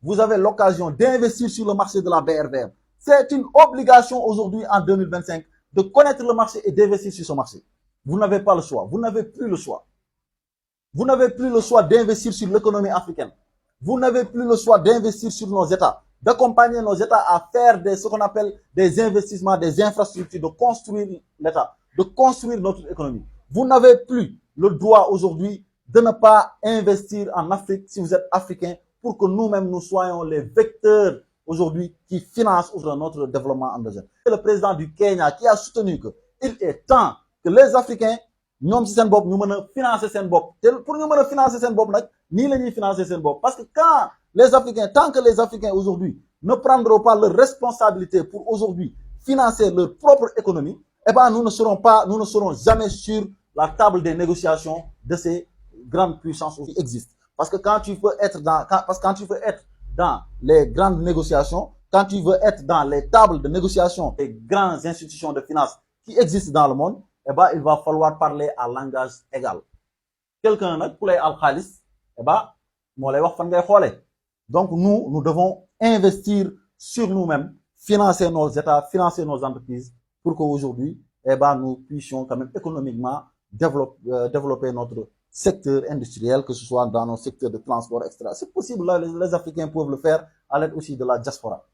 vous avez l'occasion d'investir sur le marché de la BRVM. C'est une obligation aujourd'hui en 2025 de connaître le marché et d'investir sur ce marché. Vous n'avez pas le choix, vous n'avez plus le choix. Vous n'avez plus le choix d'investir sur l'économie africaine. Vous n'avez plus le choix d'investir sur nos États, d'accompagner nos États à faire ce qu'on appelle des investissements, des infrastructures, de construire l'État, de construire notre économie. Vous n'avez plus le droit aujourd'hui de ne pas investir en Afrique si vous êtes africain pour que nous-mêmes nous soyons les vecteurs aujourd'hui qui financent notre développement endogène. C'est le président du Kenya qui a soutenu qu'il est temps que les Africains ñoom ci seen bopp ñu mën a financer seen bopp te pour ñu mën a financer seen bopp nag nii la ñuy financer seen bopp parce que quand les Africains tant que les Africains aujourd'hui ne prendront pas leur responsabilité pour aujourd'hui financer leur propre économie, eh ben nous ne serons jamais sur la table des négociations de ces grandes puissances qui existent. Parce que quand tu veux être dans les grandes négociations, quand tu veux être dans les tables de négociation des grandes institutions de finance qui existent dans le monde, eh ben, il va falloir parler à langage égal. Quelqu'un nag ku lay al xaalis, eh ben, moo lay wax fan ngay xoolee. Donc nous devons investir sur nous-mêmes, financer nos États, financer nos entreprises pour qu'aujourd'hui, eh ben, nous puissions quand même économiquement développer notre secteur industriel, que ce soit dans nos secteurs de transport, etc. C'est possible, là, les Africains peuvent le faire à l'aide aussi de la diaspora.